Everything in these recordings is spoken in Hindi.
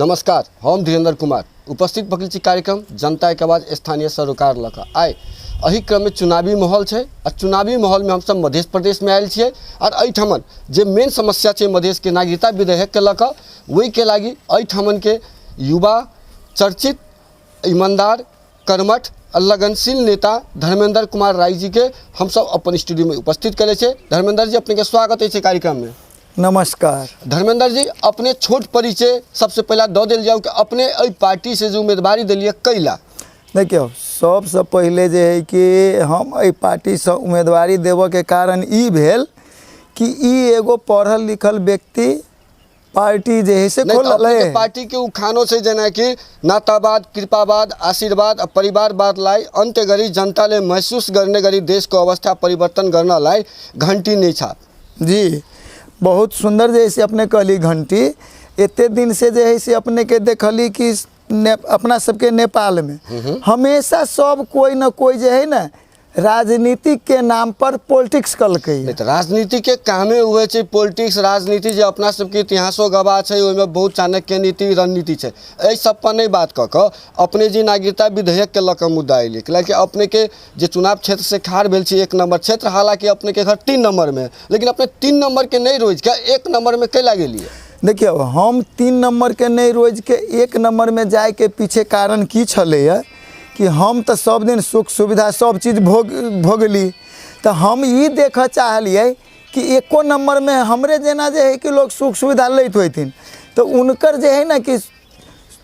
नमस्कार, हम धीरेन्द्र कुमार उपस्थित बकल कार्यक्रम जनता के आवाज स्थानीय सरोकार लक आए। अही क्रम में चुनावी माहौल है और चुनावी माहौल में हम सब मध्य प्रदेश में आयल छे और अठमन जे मेन समस्या है मधेश के नागरिकता विधेयक के लक वही के लगी अठमन के युवा चर्चित ईमानदार कर्मठ लगनशील नेता धर्मेंद्र कुमार राय जी के हम सब अपन स्टूडियो में उपस्थित करे छे। धर्मेंद्र जी अपने के स्वागत है कार्यक्रम में। नमस्कार धर्मेंद्र जी, अपने छोट परिचय सबसे पहला दो दिल जाओ कि अपने पार्टी से जो उम्मीदवारी दिलिए कैला। देखियो, सबसे पहले जे है कि हम पार्टी से उम्मीदवारी देव के कारण ई भेल कि ई एगो पढ़ल लिखल व्यक्ति पार्टी जे है से खोलल है। पार्टी के उखानों से जना कि नातावाद, कृपावाद, आशीर्वाद और परिवारवाद लाई अंत्य गरी जनता ले महसूस करने गरी देश को अवस्था परिवर्तन करना लाई घंटी नहीं छाप। जी, बहुत सुंदर जैसे अपने कहली घंटी। एते दिन से जे है से अपने के देखली कि अपना सबके नेपाल में हमेशा सब कोई न कोई जे है ना राजनीति के नाम पर पॉलिटिक्स कलकै। राजनीति के कामे हुए छे पॉलिटिक्स राजनीति जो अपना सबके इतिहासो गवाह छे ओइमे बहुत चाणक्य नीति रणनीति छे। एहि सब पर नहीं बात क क अपने जी नागरिकता विधेयक के लक मुद्दा अइले कि अपने के जे चुनाव क्षेत्र से खार भेल छी 1 नंबर क्षेत्र, हालांकि अपने के घर 3 नंबर में, लेकिन अपने 3 नंबर के नहीं रोज के 1 नंबर में कैला गेलिए। देखियो, हम 3 नंबर के नहीं रोज के 1 नंबर में जाए के पीछे कारण की छले कि हम तो सब दिन सुख सुविधा सब चीज़ भोगली, तो हम ये देख चाहलिए कि 1 नंबर में हमरे जेना जे है कि लोग सुख सुविधा लेत होथिन, तो उनकर जे है ना कि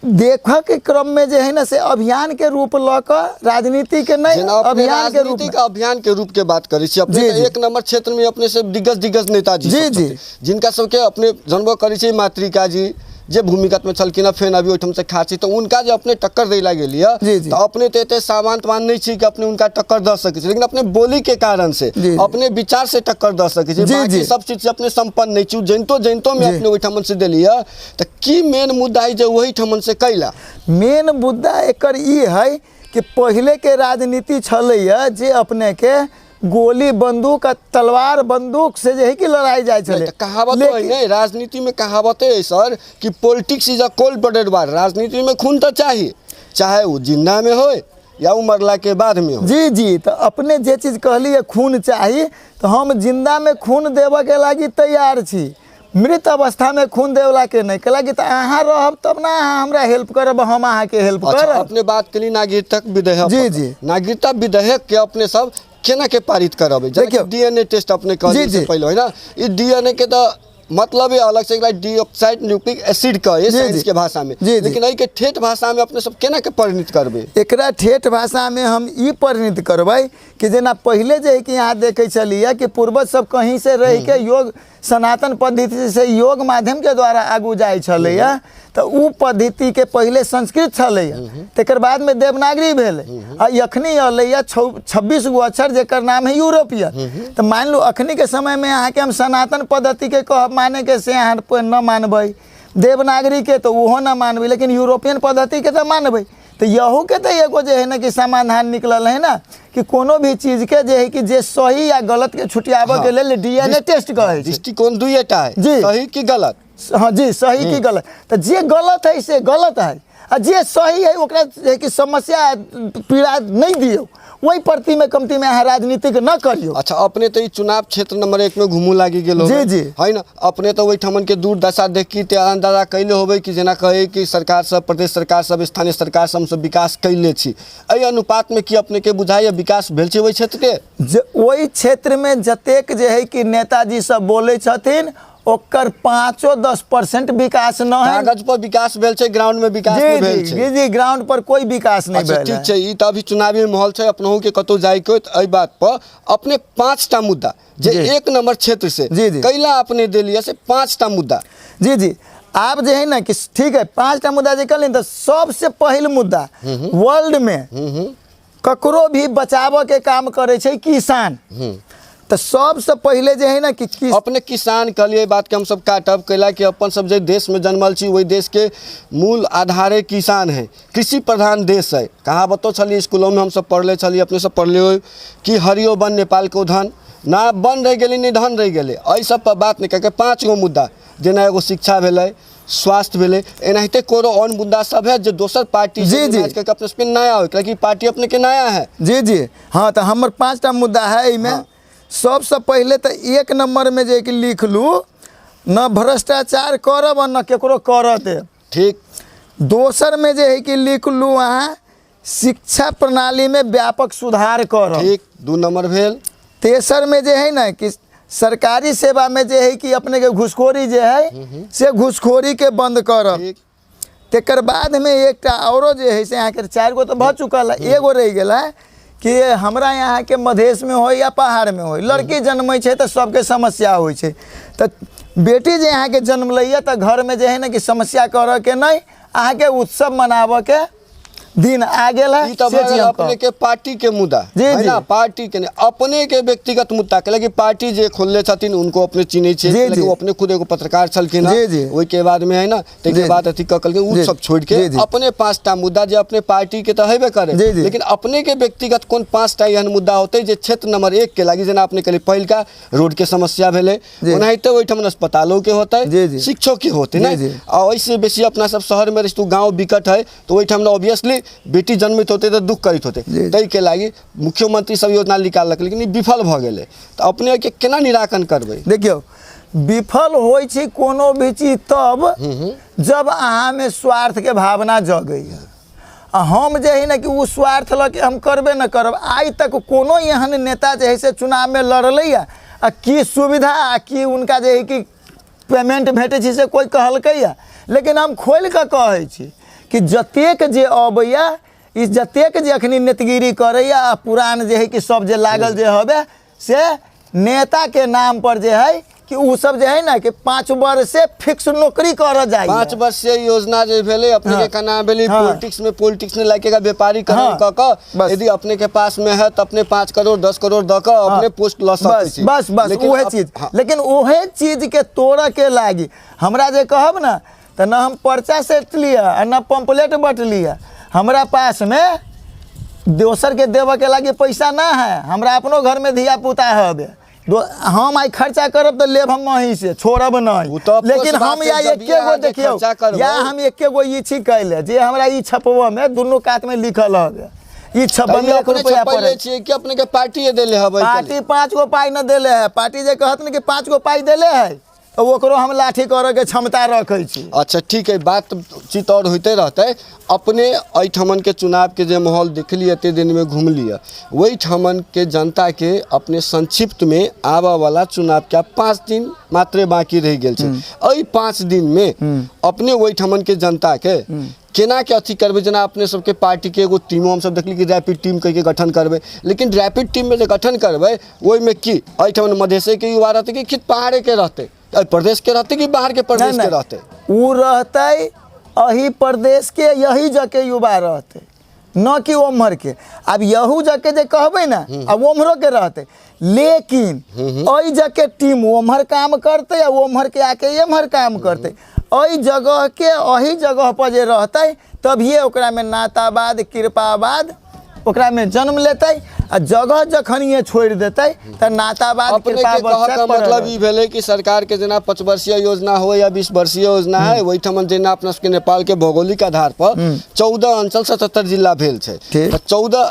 देख के क्रम में जे है ना से अभियान के रूप लक राजनीति के नहीं अभियान के रूप का अभियान के रूप के बात करी छी। अपने 1 नंबर क्षेत्र में अपने से दिग्गज नेता जी जिनका सबके अपने जन्म करी छी मातृका जी जे भूमिगत में छलकिन फेन अभी ओठम से खाची, तो उनका जो अपने टक्कर दिला गेलिए तो अपने तो एते सामंतवान नहीं छी कि अपने उनका टक्कर द सके, लेकिन अपने बोली के कारण से अपने विचार से टक्कर द सके। बाकी सब चीज से अपने संपन्न नहीं छी, जैनतो में अपने ओठमन से दिलिए। तो की मेन मुद्दा है जो वही ठमन से कैला। मेन मुद्दा एकर ई है कि पहले के राजनीति छलैया जे अपने के गोली बंदूक तलवार बंदूक से जे है कि लड़ाई जाए चले। कहावत है नहीं, राजनीति में कहावत है सर कि politics is a cold blooded war. राजनीति में खून तो चाहिए, चाहे वो जिंदा में हो या वो मरला के बाद में हो। जी, तो अपने जे चीज कहली है खून चाहिए, तो हम जिंदा में खून देव के लागी तैयार छी, मृत अवस्था में खून देवला के नहीं कला कि अहाँ रहब तब ना हमरा हेल्प करब, हम अहाँ के हेल्प करब। अपने बात के लिए नागरिकता विधेयक। जी, नागरिकता विधेयक के अपने सब केना के पारित करबे। देखिए डीएनए टेस्ट अपने कहले से पहले है ना, ई डीएनए के तो मतलब है अलग से डीऑक्साइड न्यूक्लिक एसिड का ये साइंस के भाषा में, लेकिन एहि के ठेठ भाषा में अपने सब केना के परिणित करबे। एकरा ठेठ भाषा में हम ई परिणित करबै कि जेना पहले जे कि यहाँ देखे चलिए कि पूर्वज सब कहीं से रह के योग सनातन पद्धति से योग माध्यम के द्वारा आगू जाए छलैया, तो उ पद्धति के पहले संस्कृत छलैया, तेकर बाद में देवनागरी भेल आ अखनी अलैया 26 गो अक्षर जेकर नाम है यूरोपियन। तो मान लो अखनी के समय में अहाँ के हम सनातन पद्धति के कह माने के से अहाँ न मानबै, देवनागरी के तो वो न मानबै, लेकिन यूरोपियन पद्धति के तो मानबै। तो यहू के तो एगो जे है ना कि समाधान निकलल है ना कि कोनो भी चीज के जे है कि जे सही या गलत के छुटियाबे के लेल डीएनए टेस्ट कहे। दृष्टिकोण दुईटा है, सही की गलत। हाँ जी, सही की गलत। तो जे गलत है से गलत है और जे सही है ओकरा जे कि समस्या पीड़ा नहीं दियो, वही प्रति में कमती में राजनीतिक न करियो। अच्छा, अपने तो चुनाव क्षेत्र नंबर 1 में घूमू लागी गेलो जी है ना, अपने तो वही ठमन के दूर दशा देख के अंदाजा कैले होबे कि जेना कहे कि सरकार सब, प्रदेश सरकार सब, स्थानीय सरकार सब विकास कैले छी। एहि अनुपात में कि अपने के बुझाइए विकास भेल छै वही क्षेत्र के। वही क्षेत्र में जतेक जे है कि नेताजी सब बोले छथिन ओकर 5-10% विकास न है। कागज पर विकास भेल छै, ग्राउंड में विकास नहीं भेल छै। जी, ग्राउंड पर कोई विकास नहीं भेल। ठीक छै, ई त अभी चुनावी माहौल छै, अपनहु के कतो जाय के एहि बात पर अपने 5टा मुद्दा जे 1 नंबर क्षेत्र से कैला अपने देलिए से 5टा मुद्दा। जी, आप जे है ना कि ठीक है 5टा मुद्दा जे कहलिन, तो सबसे पहल मुद्दा वर्ल्ड में ककरो भी बचाव के काम करे छै किसान। तो सबसे पहले जे है ना कि अपने किसान के लिए बात के हम सब काटब कैला कि अपन सब जे देश में जन्मल छी वही देश के मूल आधारे किसान है, कृषि प्रधान देश है। कहावतो छली स्कूलों में हम सब पढ़ले छली, अपने सब पढ़ले हो कि हरियो बन नेपाल को धन, ना बन रह गेली नहीं धन रह गेले। एहि सब पर बात नहीं करके 5 गो मुद्दा जेना एगो शिक्षा भेलै, स्वास्थ्य भेलै, एनाहिते कोनो और मुद्दा सब है जो दोसर पार्टी जी, जी। करके अपने सबके नया हो, क्योंकि पार्टी अपने के नया है। जी जी हाँ, तो हमर 5टा मुद्दा है इमें। हाँ। सबसे पहले तो 1 नंबर में जे कि लिख लू, न भ्रष्टाचार करब और न केकरो कर दे। ठीक। दोसर में जे है कि लिख लू अहाँ शिक्षा प्रणाली में व्यापक सुधार करब। ठीक, 2 नंबर भेल। तेसर में जे है ना कि सरकारी सेवा में जे है कि अपने के घुसखोरी जे है से घुसखोरी के बंद करब। ठीक। तेकर बाद में एकटा औरो जे है से यहाँ के 4 गो तो भ चुकल है, एगो रह गेला कि हमरा यहाँ के मधेश में हो या पहाड़ में हो, लड़की जन्मै छै तो सबके समस्या होइ छै। तो बेटी जे यहाँ के जन्म लैया तो घर में जे है ना कि समस्या कर के नहीं, अहाँ के उत्सव मनाबे के दिन आ गेल है। ई तो से चीज हम अपने के पार्टी के मुद्दा जी, है जी। ना, पार्टी के नहीं, अपने के व्यक्तिगत मुद्दा के लगे पार्टी जे खोलले छथिन उनको अपने चिन्है छै, जी, लेकिन जी। वो अपने खुद एगो पत्रकार छलखिन जी, जी। ओइ के बाद में है ना, ते जी, के बाद अथी कहलके उ जी। सब छोड़ के जी, जी। अपने 5टा मुद्दा जे अपने पार्टी के तो हेबे करे, जी, जी। लेकिन अपने के व्यक्तिगत कोन 5टा एहन मुद्दा होते जे क्षेत्र नंबर 1 के लागी, जेना अपने कहली पहिलका रोड के समस्या भेले, जी। ओनाहिते ओइठम अस्पतालों के होते, जी, जी। शिक्षक के होते जी, ना, जी। और ऐसे बेसी अपना सब शहर में रिश्तु गांव बिकट है, तो ओइठम ना ऑब्वियसली बेटी जन्मित होते तो दुख करित होते, जी। ताहि के लागी मुख्यमंत्री सब योजना निकाललक, लेकिन ई विफल भ गेलै। तो अपने के केना निराकरण करबै? देखियो, विफल होइ छै कोनो भी चीज तब जब अहाँ में स्वार्थ के भावना जगैया। आ हम जे है ना कि उ स्वार्थ ल के हम करबे न करब। आज तक कोनो एहन नेता जे है से चुनाव में लड़लै आ की सुविधा आ की उनका जे है कि पेमेंट भेटै छै से कोई कहलकै या। लेकिन हम खोल के कहै छी कि जतेक जे अबैया, ई जतेक जे अखनी नेतगिरी करैया आ पुरान जे है कि सब जे लागल जे हबे से नेता के नाम पर जे है कि उ सब जे है ना कि 5 वर्ष से फिक्स नौकरी कर जाए। 5 वर्ष से योजना जे भेले अपने हाँ। के का नाम भेले हाँ। पॉलिटिक्स में लाके का व्यापारी करण हाँ। क यदि अपने के पास में है तो अपने 5 करोड़ 10 करोड़ द के अपने पोस्ट ल सकै बस छी। बस बस लेकिन उहे अब- चीज। हाँ। लेकिन उहे चीज के तोड़ के लागी हमरा जे कहब ना तो ना हम पर्चा सेट लिया और ना पंपलेट बट लिया। हमरा पास में दोसर के देवे के लागी पैसा ना है। हमरा अपनो घर में धिया पुता हबे, हम आई खर्चा करब तो लेब हम वहीं से, छोड़ब वो नहीं। तो अफसोस लेकिन बात हम है, या जब एके ये गो आगे देखियो, खर्चा करबै। या हम एके गो ई छी कैले जे हमरा ई छपवा में दुनू कात में लिखल हबे, ई तैयो 56 अपने रुपया छपैले पड़े। छियै कि अपने के पार्टी देले हबै? पार्टी 5 गो पाई न देले है। पार्टी जे कहत न कि 5 गो पाई देले है तो ओकरो हम लाठी करे के क्षमता रखै छी। अच्छा ठीक है, बात चित और होते रहते। अपने एहिठमन के चुनाव के जे माहौल देखली, एते दिन में घूमलिए, वही ठमन के जनता के अपने संक्षिप्त में आवा वाला चुनाव के 5 दिन मात्र बाकी रह गेल छै। एहि 5 दिन में अपने वही ठमन के जनता के केना के अथी करबे? जेना अपने सबके पार्टी के एगो टीमो हम सब देखली कि रैपिड टीम कह के गठन करबे, लेकिन रैपिड टीम में जो गठन करबे ओहि में की एहिठमन मधेशे के युवा रहते कि खित पहाड़े के रहते, प्रदेश के रहते कि बाहर के प्रदेश के रहते? उ रहते अही प्रदेश के यही जके युवा रहते, न कि ओम्हर के। अब यहू जके जे कहबे ना अब ओम्हरो के रहते, लेकिन अई जके टीम ओम्हर काम करते या ओम्हर के आके एम्हर काम करते। अई जगह के अही जगह पर जे रहते तभिए ओकरा में नातावाद कृपावाद ओकरा में जन्म लेते, आ जगह जखन ये छोड़ देते तो नातावाद अपने के कृपावाद कह का मतलब ई भेले कि सरकार के जेना 5 वर्षीय योजना हो या 20 वर्षीय योजना है, वही ठमन जेना अपना सबके नेपाल के भौगोलिक आधार पर 14 अंचल 77 जिला भेल छै। ठीक। तो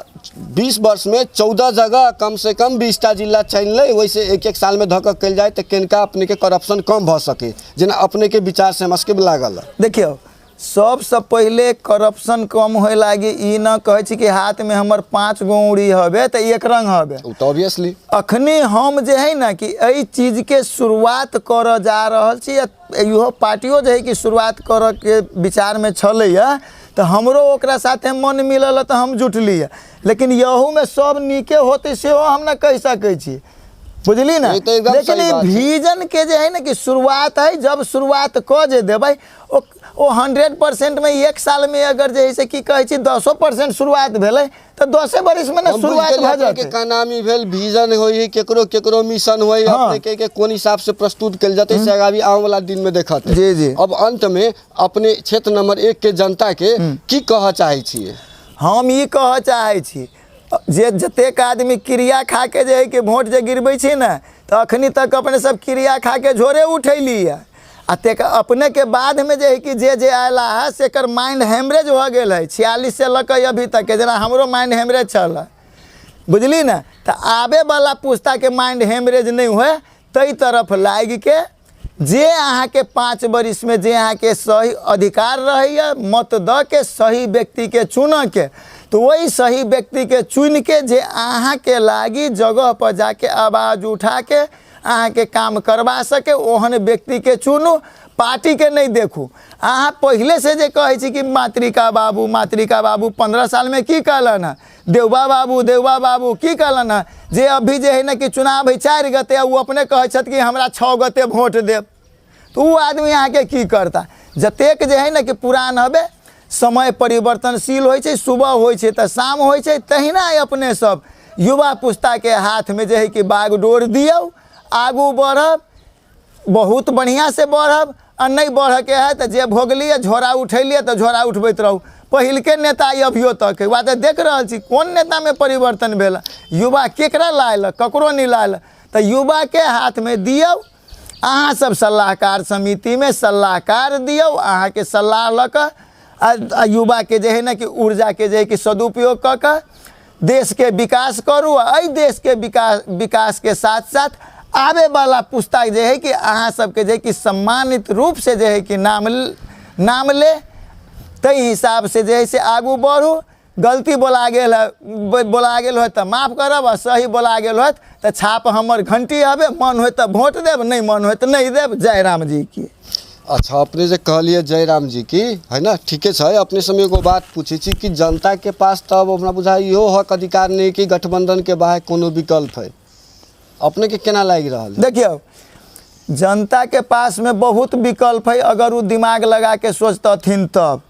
20 वर्ष में 14 जगह कम से कम 20टा जिला चुन ले, वैसे एक साल में धक्का कल जाए तो किनका अपने के करप्शन कम भ सके, जेना अपने के विचार से हमर सबके लागल। देखियो, सबसे पहले करप्शन कम होए लागी ई न कहे छी कि हाथ में हमर 5 गो उंगली हबे तो एक रंग हबे। तो ऑब्वियसली अखनी हम जे है ना कि एहि चीज के शुरुआत कर जा रहल छी, इहो पार्टियों जे है कि शुरुआत कर के विचार में छलैया, तो हमरो ओकरा साथे मन मिलल तो हम जुटली है। लेकिन यहू में सब नीके होते से हम न कह सकै छी, बुझली ना। ये तो एकदम लेकिन सही ई बात है। विजन के जे है ना कि शुरुआत है, जब शुरुआत क जे देबै ओ 100% में एक साल में अगर जे है से की कहै छी 10% शुरुआत भेलै तो 10 बरिस में ना शुरुआत भ के जाते। का नामी भेल विजन होई, केकरो केकरो मिशन होई, हाँ। अपने के कोन हिसाब से प्रस्तुत कल जाते से आगामी आने वाला दिन में देखत। जी, जी। अब अंत में अपने क्षेत्र नंबर 1 के जनता के की कह चाहे छिए? हम ई कह चाहे छी जे जतेक आदमी क्रिया खा के जे है कि वोट जे गिरबै छी ना, तो अखनी तक अपने सब क्रिया खा के झोरे उठैली है। आ तेक अपने के बाद में जे है कि जे आयला है से कर माइंड हेमरेज हो गया है 46 से लकै अभी तक के, जना हमरो माइंड हेमरेज चल है, बुझली ना। तो आबे वाला पुस्ता के माइंड हेमरेज नहीं हुए तई तरफ लाग के जे अहाँ के 5 वर्ष में जे अहाँ के सही अधिकार रही मत द के सही व्यक्ति के चुन के, तो वही सही व्यक्ति के चुन के जे अहाँ के लागी जगह पर जाके आवाज़ उठा के अहाँ के काम करवा सके ओहन व्यक्ति के चुनू, पार्टी के नहीं देखू। अहाँ पहले से जे कहे छी कि मातृका बाबू 15 साल में की कहलन है, देवबा बाबू की कहलन है, जे अभी जे है ना कि चुनाव है 4 गते वो अपने कहे छथि कि हमरा 6 गते वोट देव, तो वो आदमी यहाँ के की करता। जतेक जे है ना कि पुरान हबे समय परिवर्तनशील होइ छै, सुबह होइ छै तऽ शाम होइ छै, तहिना अपने सब युवा पुस्ता के हाथ में जे है कि बागडोर दियौ, आगू बढ़ब, बहुत बढ़िया से बढ़ब, आ नहीं बढ़ के है तो जे भोगलिए झोरा उठेलिए तो झोरा उठबैत रहू। पहिल के नेता अभियो तक है, बात देख रहा छी कौन नेता में परिवर्तन भेल, युवा केकरा लायल, ककरो नहीं लायल, तो युवा के हाथ में दियौ। अहाँ सब सलाहकार समिति में सलाहकार दियौ, अहाँ के सलाह लऽ युवा के जे है ना कि ऊर्जा के जे है कि सदुपयोग कऽ के देश के विकास करू। एहि देश के विकास के साथ साथ आवे वाला पुस्ता जे है कि अहाँ सबके जे कि सम्मानित रूप से जे है कि नाम ले, तई हिसाब से जे है से आगू बढ़ू। गलती बोला गेल है तो माफ़ करब, आ सही बोला गेल है तो छाप हमर घंटी हबे, मन हो तो वोट देव, नहीं मन हो तो नहीं देव। जय राम जी की। अच्छा, अपने जे कहलिए जय राम जी की है ना, ठीके है। अपने समय एगो बात पूछे छी कि जनता के पास तब हमरा बुझाई इहो हक अधिकार नहीं कि गठबंधन के बाहर कोनो विकल्प है, अपने के केना लाग रहा है? देखियो, जनता के पास में बहुत विकल्प है, अगर वो दिमाग लगा के सोचतथिन तब।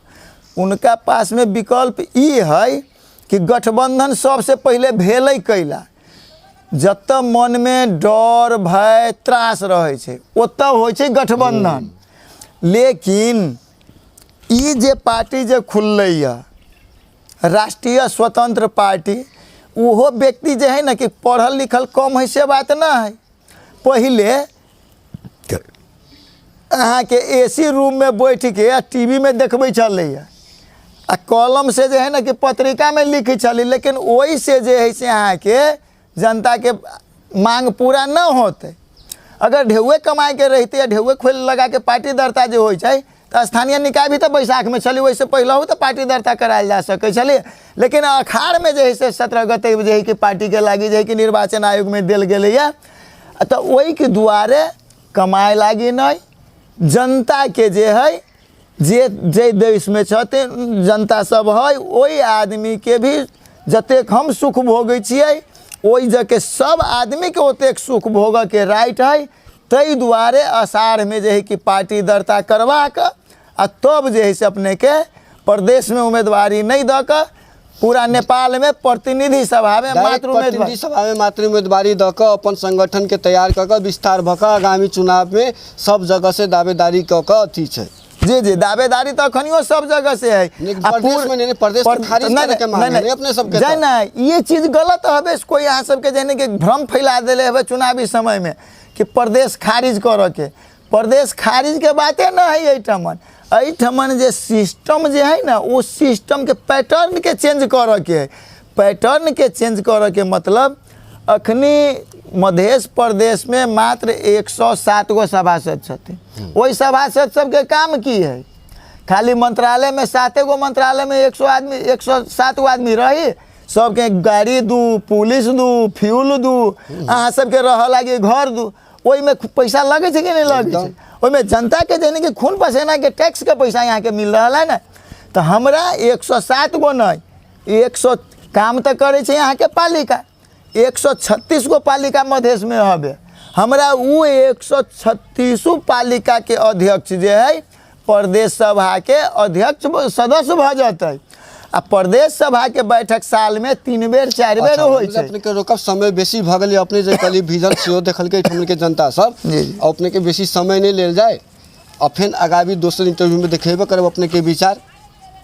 उनका पास में विकल्प ये है कि गठबंधन सबसे पहले भेलै कैला, जत मन में डर भय त्रास रहे छे ओतऽ होइ छे गठबंधन। लेकिन ई जे पार्टी जे खुललै राष्ट्रीय स्वतंत्र पार्टी, वो व्यक्ति जे है ना कि पढ़ल लिखल कम है से बात ना है। पहले अहाँ के एसी रूम में बैठ के टीवी में देखबै छलै, आ कॉलम से जे है ना कि पत्रिका में लिखै छलै, लेकिन वही से जे है से अहाँ के जनता के मांग पूरा न होते। अगर ढेउए कमाए के रहते या ढेउए खोल लगा के पार्टी दरता जो होइ छै तो स्थानीय निकाय भी तो बैसाख में चली, वैसे पहले हो तो पार्टी दरता करायल जा सकै छलै। लेकिन अखाड़ में जे है से 17 गते जे है कि पार्टी के लागी जे है कि निर्वाचन आयोग में दिल गेलै है, तो वही के दुआरे कमाए लागी नहीं, जनता के जे है जे देश में छथिन जनता सब है, वही आदमी के भी जतेक हम सुख भोगै छियै ओहि जगह सब आदमी के ओतेक सुख भोग के राइट है। तई दुआरे अषाढ़ में जे है कि पार्टी दरता करवा के आ तब जे है से अपने के प्रदेश में उम्मीदवारी नहीं द के पूरा नेपाल में प्रतिनिधि सभा में मात्र उम्मीदवारी द के अपन संगठन के तैयार क के विस्तार भ के आगामी चुनाव में सब जगह से दावेदारी क के अथी छै। जी दावेदारी तो अखनियो सब जगह से है, ये चीज गलत है। कोई यहाँ सबके जाने के भ्रम फैला दिले है चुनावी समय में कि प्रदेश खारिज कर के, प्रदेश खारिज के बातें न है। एहिठमन जे सिस्टम जे है ना, वो सिस्टम के पैटर्न के चेंज कर के है। पैटर्न के चेंज कर के मतलब अखनी मध्य प्रदेश में मात्र 107 गो सभासद छथिन। वही सभासद सबके काम की है, खाली मंत्रालय में 7 गो मंत्रालय में 107 गो आदमी रही, सबके गाड़ी दू, पुलिस दू, फ्यूल दू, अहाँ सबके रह लागी घर दू, ओहि में पैसा लगे कि नहीं लगे? ओहि में जनता के देने के खून पसीना के टैक्स के पैसा यहाँ के मिल रहा है ना। तो हमरा 107 गो नहीं 100 काम तो करे यहाँ के पालिका, 136 गो पालिका मधेश में हबे। हमरा वो 136 पालिका के अध्यक्ष जे है प्रदेश सभा के अध्यक्ष सदस्य भ जाते। आ प्रदेश सभा के बैठक साल में 3 बेर 4 बेर होइ छै। अपने के रोकब समय बेसी भ गेलै, अपने जे कली विजन सेहो देखलकै हमन के जनता सब, अपने के बेसी समय नहीं लेल जाए। और फिर आगामी दोसर इंटरव्यू में देखेबे करब अपने के विचार।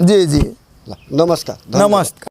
जी नमस्कार। नमस्कार।